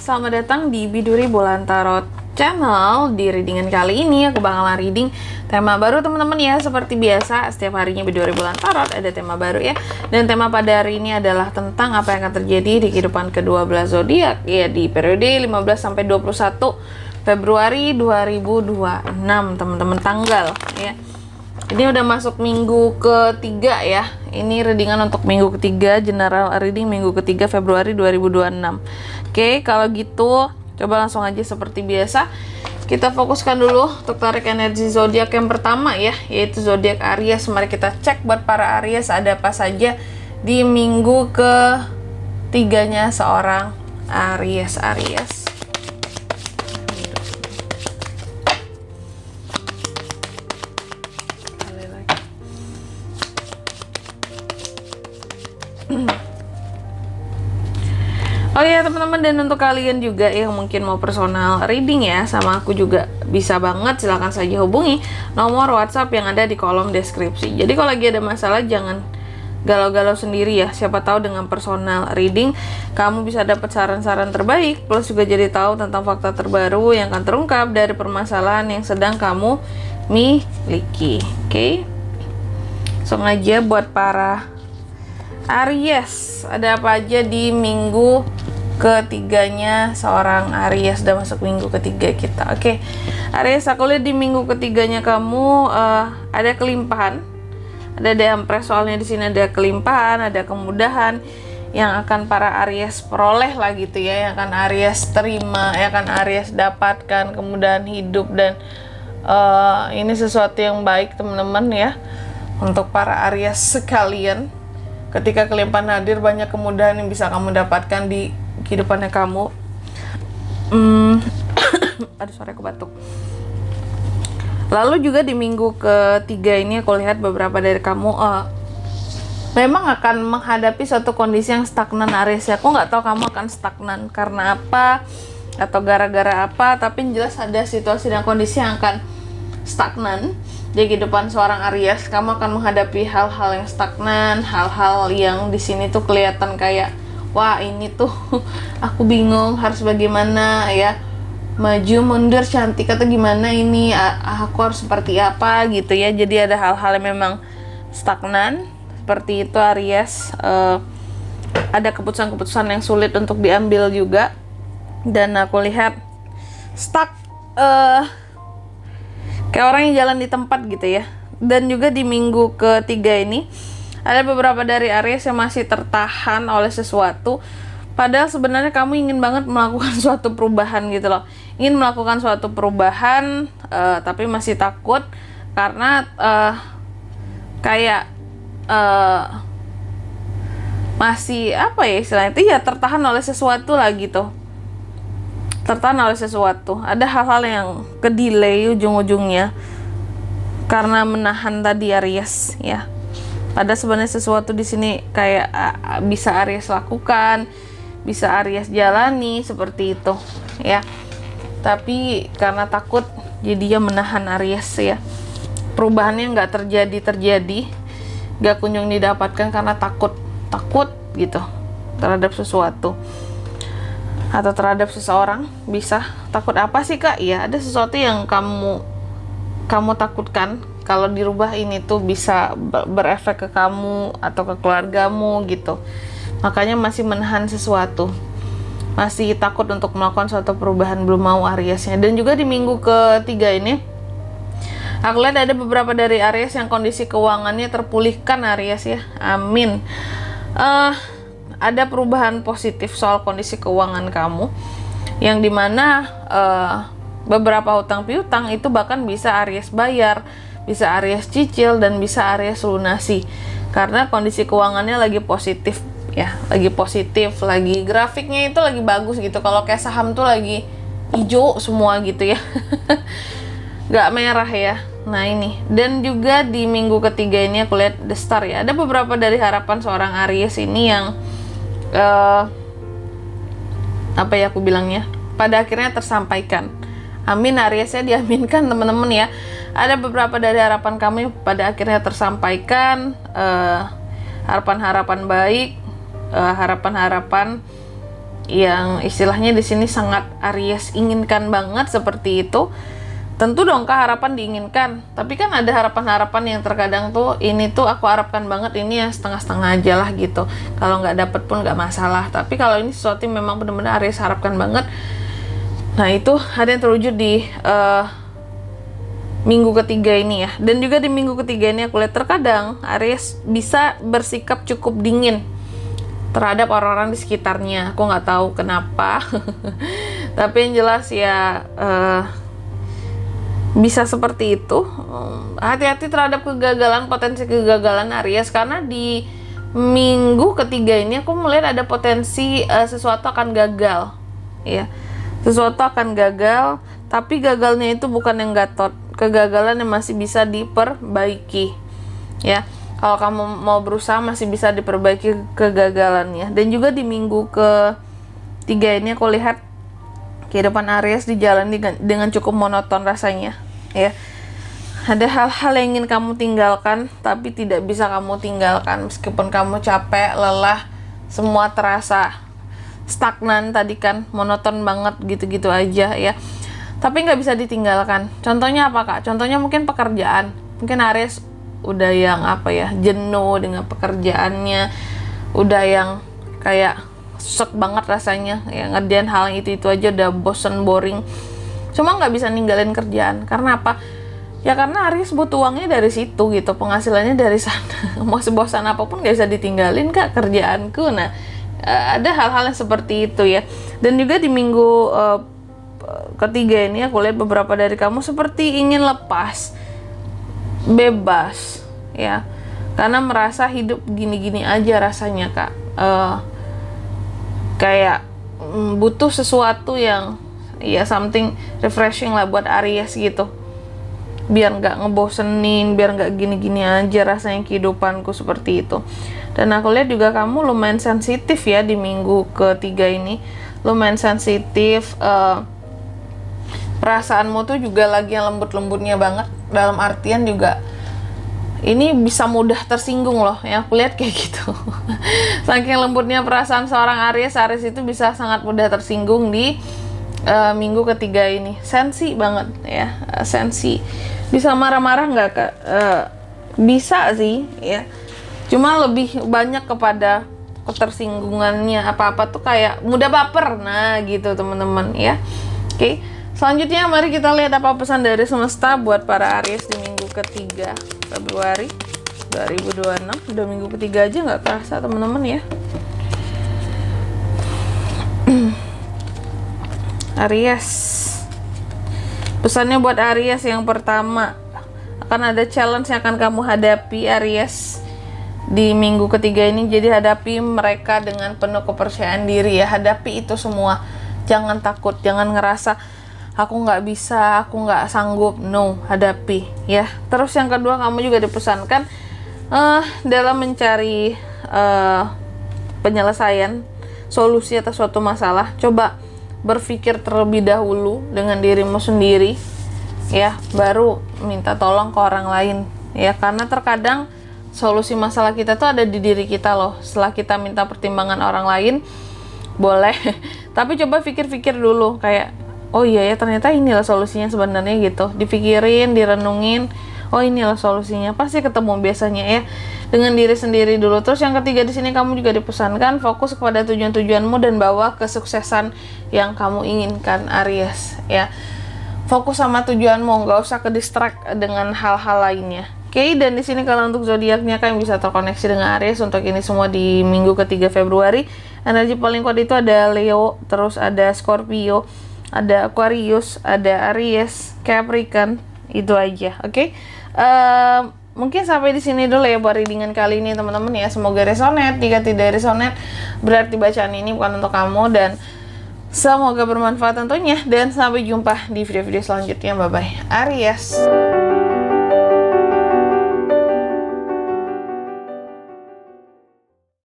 selamat datang di Biduri Bulan Tarot Channel. Di readingan kali ini aku bakalan reading tema baru teman-teman ya. Seperti biasa, setiap harinya Biduri Bulan Tarot ada tema baru ya. Dan tema pada hari ini adalah tentang apa yang akan terjadi di kehidupan kedua belas zodiak ya di periode 15 sampai 21 Februari 2026 teman-teman tanggal ya. Ini udah masuk minggu ketiga ya. Ini readingan untuk minggu ketiga, general reading minggu ketiga Februari 2026. Oke, kalau gitu coba langsung aja seperti biasa. Kita fokuskan dulu untuk tarik energi zodiak yang pertama ya, yaitu zodiak Aries. Mari kita cek buat para Aries ada apa saja di minggu ketiganya seorang Aries. Oh ya teman-teman, dan untuk kalian juga yang mungkin mau personal reading ya sama aku juga bisa banget, silahkan saja hubungi nomor WhatsApp yang ada di kolom deskripsi. Jadi kalau lagi ada masalah jangan galau-galau sendiri ya, siapa tahu dengan personal reading kamu bisa dapat saran-saran terbaik, plus juga jadi tahu tentang fakta terbaru yang akan terungkap dari permasalahan yang sedang kamu miliki. Oke, langsung aja buat para Aries, ada apa aja di minggu ketiganya seorang Aries. Udah masuk minggu ketiga kita. Oke, Aries, aku lihat di minggu ketiganya kamu ada kelimpahan, ada Empress. Soalnya di sini ada kelimpahan, ada kemudahan yang akan para Aries peroleh lah gitu ya, yang akan Aries terima, yang akan Aries dapatkan kemudahan hidup. Dan ini sesuatu yang baik teman-teman ya untuk para Aries sekalian. Ketika kelimpahan hadir, banyak kemudahan yang bisa kamu dapatkan di kehidupannya kamu. Aduh, sorry aku batuk. Lalu juga di minggu ketiga ini aku lihat beberapa dari kamu memang akan menghadapi suatu kondisi yang stagnan Aries ya. Aku nggak tahu kamu akan stagnan karena apa atau gara-gara apa, tapi jelas ada situasi dan kondisi yang akan stagnan di kehidupan seorang Aries. Kamu akan menghadapi hal-hal yang stagnan, hal-hal yang di sini tuh kelihatan kayak wah ini tuh aku bingung harus bagaimana ya, maju mundur cantik atau gimana ini, aku harus seperti apa gitu ya. Jadi ada hal-hal yang memang stagnan seperti itu Aries. Ada keputusan-keputusan yang sulit untuk diambil juga, dan aku lihat stuck kayak orang yang jalan di tempat gitu ya. Dan juga di minggu ketiga ini ada beberapa dari Aries yang masih tertahan oleh sesuatu, padahal sebenarnya kamu ingin banget melakukan suatu perubahan gitu loh. Ingin melakukan suatu perubahan tapi masih takut karena masih apa ya istilahnya itu ya, tertahan oleh sesuatu lah gitu. Tertahan oleh sesuatu, ada hal-hal yang ke delay ujung-ujungnya karena menahan tadi Aries ya. Ada sebenarnya sesuatu di sini kayak bisa Aries lakukan, bisa Aries jalani seperti itu ya. Tapi karena takut jadi dia menahan Aries ya. Perubahannya nggak terjadi, nggak kunjung didapatkan karena takut gitu terhadap sesuatu atau terhadap seseorang. Bisa takut apa sih kak? Ya ada sesuatu yang kamu takutkan kalau dirubah ini tuh bisa berefek ke kamu atau ke keluargamu gitu. Makanya masih menahan sesuatu, masih takut untuk melakukan suatu perubahan, belum mau Ariesnya. Dan juga di minggu ketiga ini aku lihat ada beberapa dari Aries yang kondisi keuangannya terpulihkan Aries ya, amin. Ada perubahan positif soal kondisi keuangan kamu, yang dimana beberapa hutang piutang itu bahkan bisa Aries bayar, bisa Aries cicil, dan bisa Aries lunasi karena kondisi keuangannya lagi positif ya, lagi positif, lagi grafiknya itu lagi bagus gitu. Kalau kayak saham tuh lagi hijau semua gitu ya nggak merah ya. Nah ini, dan juga di minggu ketiga ini aku lihat The Star ya, ada beberapa dari harapan seorang Aries ini yang apa ya aku bilangnya, pada akhirnya tersampaikan. Amin, Ariesnya diaminkan teman-teman ya. Ada beberapa dari harapan kami pada akhirnya tersampaikan, harapan-harapan baik, harapan-harapan yang istilahnya di sini sangat Aries inginkan banget seperti itu. Tentu dong Kak, harapan diinginkan, tapi kan ada harapan-harapan yang terkadang tuh ini tuh aku harapkan banget, ini ya setengah-setengah aja lah gitu. Kalau nggak dapet pun nggak masalah, tapi kalau ini sesuatu yang memang benar-benar Aries harapkan banget, nah itu ada yang terwujud di minggu ketiga ini ya. Dan juga di minggu ketiga ini aku lihat terkadang Aries bisa bersikap cukup dingin terhadap orang-orang di sekitarnya. Aku nggak tahu kenapa tapi yang jelas ya bisa seperti itu. Hati-hati terhadap kegagalan, potensi kegagalan Aries, karena di minggu ketiga ini aku melihat ada potensi sesuatu akan gagal ya. Sesuatu akan gagal, tapi gagalnya itu bukan yang gatot, kegagalan yang masih bisa diperbaiki ya. Kalau kamu mau berusaha masih bisa diperbaiki kegagalannya. Dan juga di minggu ketiga ini aku lihat kehidupan Aries dijalani dengan cukup monoton rasanya ya. Ada hal-hal yang ingin kamu tinggalkan tapi tidak bisa kamu tinggalkan, meskipun kamu capek, lelah, semua terasa stagnan tadi kan, monoton banget gitu-gitu aja ya, tapi nggak bisa ditinggalkan. Contohnya apa Kak? Contohnya mungkin pekerjaan. Mungkin Aries udah yang jenuh dengan pekerjaannya, udah yang kayak susah banget rasanya ya, ngerjain hal yang itu aja udah bosen, boring, cuma nggak bisa ninggalin kerjaan. Karena apa? Ya karena Aries butuh uangnya dari situ gitu, penghasilannya dari sana. Mau sebosan apapun nggak bisa ditinggalin Kak kerjaanku. Nah ada hal-hal yang seperti itu ya. Dan juga di minggu ketiga ini aku lihat beberapa dari kamu seperti ingin lepas, bebas ya, karena merasa hidup gini-gini aja rasanya Kak. Kayak butuh sesuatu yang ya something refreshing lah buat Aries gitu, biar nggak ngebosenin, biar nggak gini-gini aja rasanya kehidupanku, seperti itu. Dan aku lihat juga kamu lumayan sensitif ya di minggu ketiga ini, lumayan sensitif. Perasaanmu tuh juga lagi yang lembut-lembutnya banget, dalam artian juga ini bisa mudah tersinggung loh ya, aku lihat kayak gitu. Saking lembutnya perasaan seorang Aries itu bisa sangat mudah tersinggung di minggu ketiga ini. Sensi banget ya, sensi. Bisa marah-marah nggak Kak? Bisa sih ya, cuma lebih banyak kepada ketersinggungannya. Apa-apa tuh kayak mudah baper, nah gitu teman-teman ya. Oke, selanjutnya mari kita lihat apa pesan dari semesta buat para Aries di minggu ketiga Februari 2026. Udah minggu ketiga aja nggak kerasa teman-teman ya. Aries, pesannya buat Aries yang pertama, akan ada challenge yang akan kamu hadapi Aries di minggu ketiga ini. Jadi hadapi mereka dengan penuh kepercayaan diri ya, hadapi itu semua. Jangan takut, jangan ngerasa aku nggak bisa, aku nggak sanggup. No, hadapi ya. Terus yang kedua, kamu juga dipesankan dalam mencari penyelesaian, solusi atas suatu masalah, coba berpikir terlebih dahulu dengan dirimu sendiri ya, baru minta tolong ke orang lain ya. Karena terkadang solusi masalah kita tuh ada di diri kita loh. Setelah kita minta pertimbangan orang lain boleh tapi coba pikir-pikir dulu, kayak oh iya ya, ternyata inilah solusinya sebenarnya gitu. Dipikirin, direnungin, oh inilah solusinya, pasti ketemu biasanya ya, dengan diri sendiri dulu. Terus yang ketiga di sini kamu juga dipesankan fokus kepada tujuan-tujuanmu dan bawa kesuksesan yang kamu inginkan Aries ya. Fokus sama tujuanmu, nggak usah ke distract dengan hal-hal lainnya. Oke, dan di sini kalau untuk zodiaknya kalian bisa terkoneksi dengan Aries untuk ini semua di minggu ketiga Februari. Energi paling kuat itu ada Leo, terus ada Scorpio, ada Aquarius, ada Aries, Capricorn, itu aja. Oke. Mungkin sampai di sini dulu ya buat readingan kali ini teman-teman ya. Semoga resonate. Jika tidak resonate, berarti bacaan ini bukan untuk kamu, dan semoga bermanfaat tentunya. Dan sampai jumpa di video-video selanjutnya. Bye bye Aries.